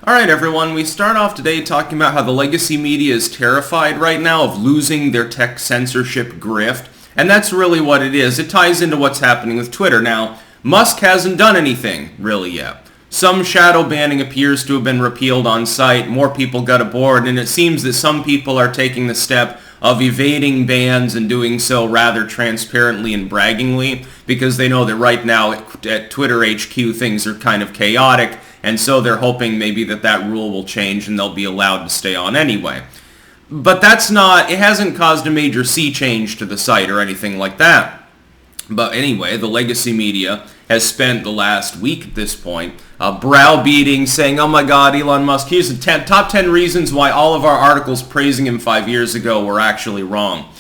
Alright everyone, we start off today talking about how the legacy media is terrified right now of losing their tech censorship grift, and that's really what it is. It ties into what's happening with Twitter. Now, Musk hasn't done anything, really, yet. Some shadow banning appears to have been repealed on site, more people got aboard, and it seems that some people are taking the step of evading bans and doing so rather transparently and braggingly, because they know that right now at Twitter HQ things are kind of chaotic, and so they're hoping maybe that rule will change and they'll be allowed to stay on anyway. But it hasn't caused a major sea change to the site or anything like that. But anyway, the legacy media has spent the last week at this point browbeating, saying, oh my god, Elon Musk, here's the top 10 reasons why all of our articles praising him 5 years ago were actually wrong.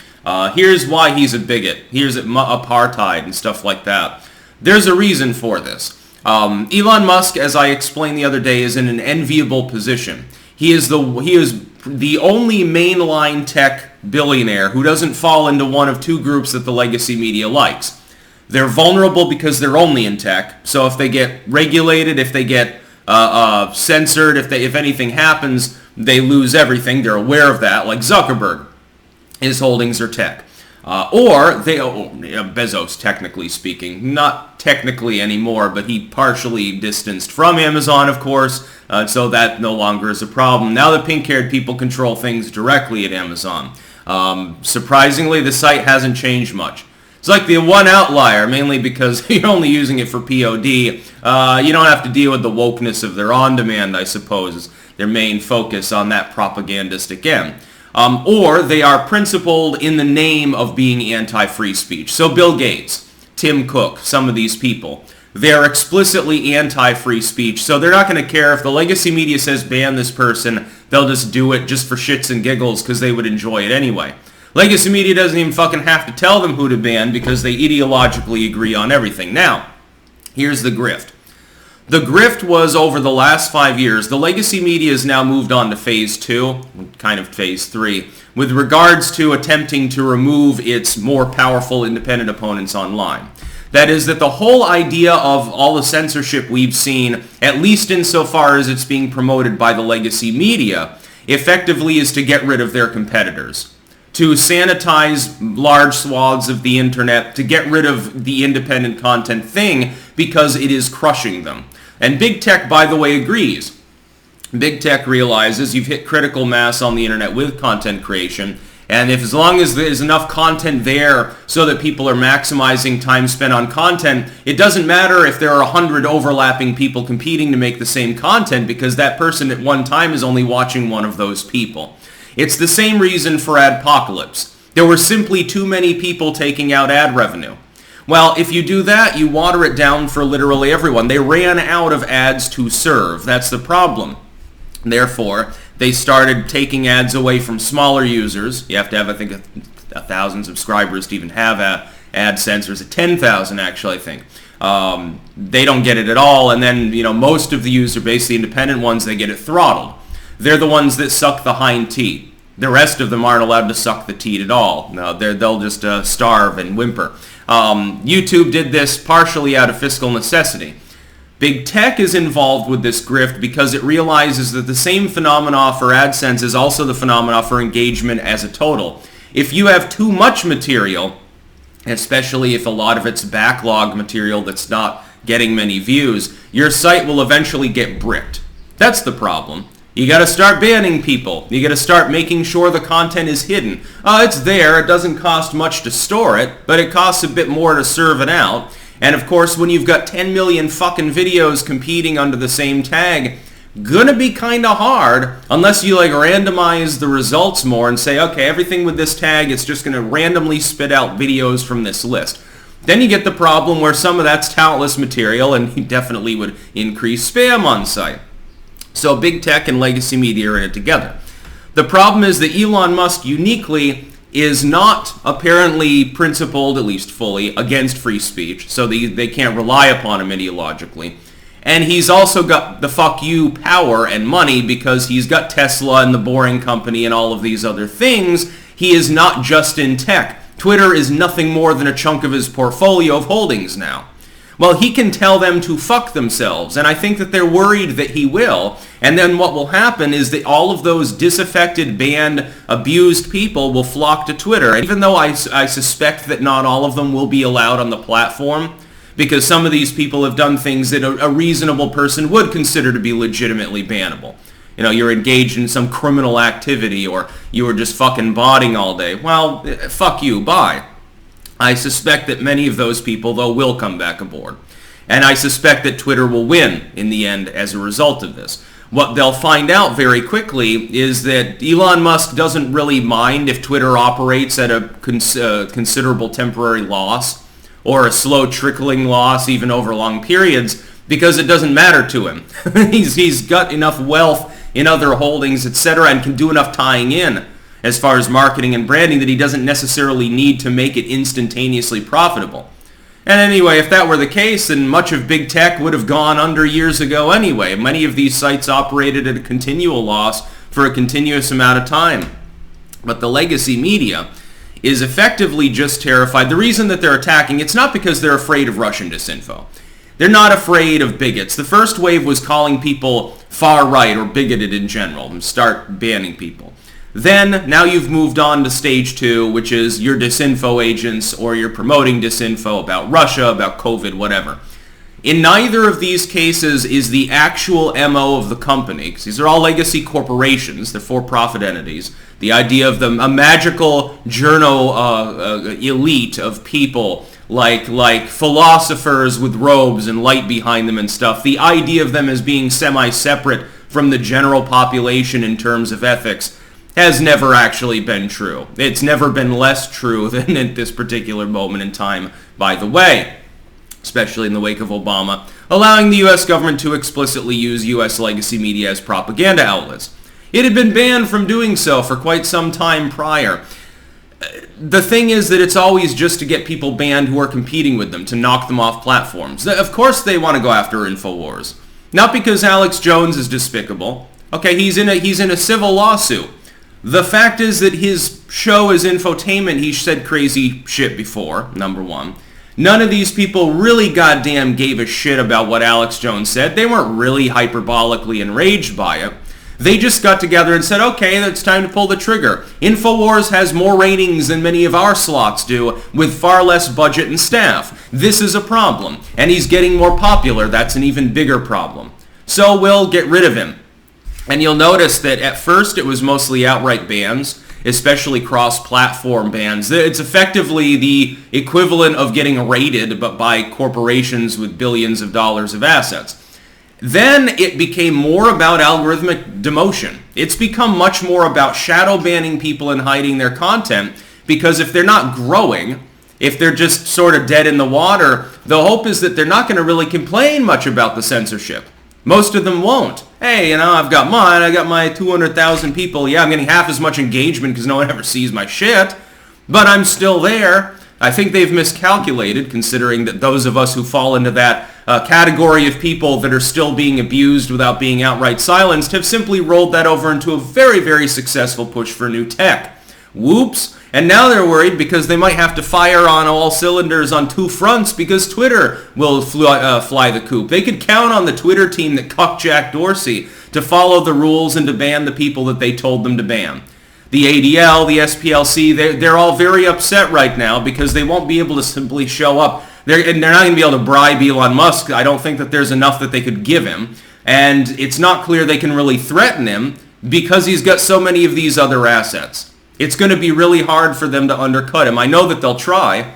Here's why he's a bigot. Here's apartheid and stuff like that. There's a reason for this. Elon Musk, as I explained the other day, is in an enviable position. He is the only mainline tech billionaire who doesn't fall into one of two groups that the legacy media likes. They're vulnerable because they're only in tech, so if they get regulated, if they get censored, if anything happens, they lose everything. They're aware of that, like Zuckerberg. His holdings are tech. Bezos, technically speaking. Not technically anymore, but he partially distanced from Amazon, of course, so that no longer is a problem. Now the pink-haired people control things directly at Amazon. Surprisingly, the site hasn't changed much. It's like the one outlier, mainly because you're only using it for POD. You don't have to deal with the wokeness of their on-demand, I suppose, is their main focus on that propagandistic end. Or they are principled in the name of being anti-free speech. So Bill Gates, Tim Cook, some of these people, they're explicitly anti-free speech, so they're not going to care if the legacy media says ban this person, they'll just do it just for shits and giggles because they would enjoy it anyway. Legacy media doesn't even fucking have to tell them who to ban because they ideologically agree on everything. Now, here's the grift. The grift was over the last 5 years. The legacy media has now moved on to phase 2, kind of phase 3, with regards to attempting to remove its more powerful independent opponents online. That is that the whole idea of all the censorship we've seen, at least insofar as it's being promoted by the legacy media, effectively is to get rid of their competitors. To sanitize large swaths of the internet, to get rid of the independent content thing, because it is crushing them. And big tech, by the way, agrees. Big tech realizes you've hit critical mass on the internet with content creation, and as long as there's enough content there so that people are maximizing time spent on content, it doesn't matter if there are 100 overlapping people competing to make the same content, because that person at one time is only watching one of those people. It's the same reason for Adpocalypse. There were simply too many people taking out ad revenue. Well, if you do that, you water it down for literally everyone. They ran out of ads to serve. That's the problem. Therefore, they started taking ads away from smaller users. You have to have, I think, 1,000 subscribers to even have ad censors. 10,000, actually, I think. They don't get it at all, and then, most of the user base, the independent ones, they get it throttled. They're the ones that suck the hind teat. The rest of them aren't allowed to suck the teat at all. No, they'll just starve and whimper. YouTube did this partially out of fiscal necessity. Big tech is involved with this grift because it realizes that the same phenomena for AdSense is also the phenomena for engagement as a total. If you have too much material, especially if a lot of it's backlog material that's not getting many views, your site will eventually get bricked. That's the problem. You got to start banning people. You got to start making sure the content is hidden. It's there. It doesn't cost much to store it, but it costs a bit more to serve it out. And of course, when you've got 10 million fucking videos competing under the same tag, gonna be kind of hard unless you randomize the results more and say, okay, everything with this tag, it's just gonna randomly spit out videos from this list. Then you get the problem where some of that's talentless material, and you definitely would increase spam on site. So big tech and legacy media are in it together. The problem is that Elon Musk uniquely is not apparently principled, at least fully, against free speech, so they can't rely upon him ideologically. And he's also got the fuck you power and money because he's got Tesla and the Boring Company and all of these other things. He is not just in tech. Twitter is nothing more than a chunk of his portfolio of holdings now. Well, he can tell them to fuck themselves, and I think that they're worried that he will. And then what will happen is that all of those disaffected, banned, abused people will flock to Twitter. And even though I suspect that not all of them will be allowed on the platform, because some of these people have done things that a reasonable person would consider to be legitimately bannable. You know, you're engaged in some criminal activity, or you were just fucking botting all day. Well, fuck you, bye. I suspect that many of those people, though, will come back aboard. And I suspect that Twitter will win in the end as a result of this. What they'll find out very quickly is that Elon Musk doesn't really mind if Twitter operates at a considerable temporary loss or a slow trickling loss even over long periods, because it doesn't matter to him. He's got enough wealth in other holdings, etc., and can do enough tying in as far as marketing and branding that he doesn't necessarily need to make it instantaneously profitable. And anyway, if that were the case, then much of big tech would have gone under years ago anyway. Many of these sites operated at a continual loss for a continuous amount of time. But the legacy media is effectively just terrified. The reason that they're attacking, it's not because they're afraid of Russian disinfo. They're not afraid of bigots. The first wave was calling people far right or bigoted in general and start banning people. Then, now you've moved on to stage 2, which is your disinfo agents, or you're promoting disinfo about Russia, about COVID, whatever. In neither of these cases is the actual MO of the company, because these are all legacy corporations, they're for-profit entities. The idea of them, a magical journo elite of people like philosophers with robes and light behind them and stuff, the idea of them as being semi-separate from the general population in terms of ethics has never actually been true. It's never been less true than at this particular moment in time, by the way, especially in the wake of Obama, allowing the U.S. government to explicitly use U.S. legacy media as propaganda outlets. It had been banned from doing so for quite some time prior. The thing is that it's always just to get people banned who are competing with them, to knock them off platforms. Of course they want to go after InfoWars. Not because Alex Jones is despicable. Okay, he's in a civil lawsuit. The fact is that his show is infotainment. He said crazy shit before, number one. None of these people really goddamn gave a shit about what Alex Jones said. They weren't really hyperbolically enraged by it. They just got together and said, okay, it's time to pull the trigger. InfoWars has more ratings than many of our slots do, with far less budget and staff. This is a problem. And he's getting more popular. That's an even bigger problem. So we'll get rid of him. And you'll notice that at first it was mostly outright bans, especially cross-platform bans. It's effectively the equivalent of getting raided, but by corporations with billions of dollars of assets. Then it became more about algorithmic demotion. It's become much more about shadow banning people and hiding their content, because if they're not growing, if they're just sort of dead in the water, the hope is that they're not going to really complain much about the censorship. Most of them won't. Hey, I've got mine. I got my 200,000 people. Yeah, I'm getting half as much engagement because no one ever sees my shit. But I'm still there. I think they've miscalculated, considering that those of us who fall into that category of people that are still being abused without being outright silenced have simply rolled that over into a very, very successful push for new tech. Whoops. And now they're worried because they might have to fire on all cylinders on two fronts because Twitter will fly the coop. They could count on the Twitter team that cucked Jack Dorsey to follow the rules and to ban the people that they told them to ban. The ADL, the SPLC, they're all very upset right now because they won't be able to simply show up. They're not going to be able to bribe Elon Musk. I don't think that there's enough that they could give him. And it's not clear they can really threaten him because he's got so many of these other assets. It's going to be really hard for them to undercut him. I know that they'll try.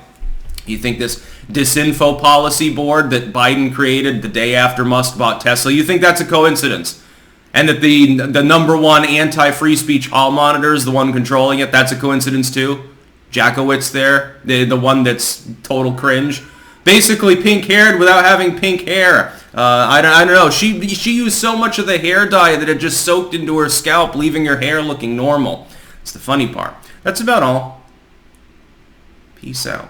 You think this disinfo policy board that Biden created the day after Musk bought Tesla, you think that's a coincidence? And that the number one anti-free speech hall monitor is the one controlling it, that's a coincidence too? Jackowitz there, the one that's total cringe. Basically pink-haired without having pink hair. I don't know. She used so much of the hair dye that it just soaked into her scalp, leaving her hair looking normal. It's the funny part. That's about all. Peace out.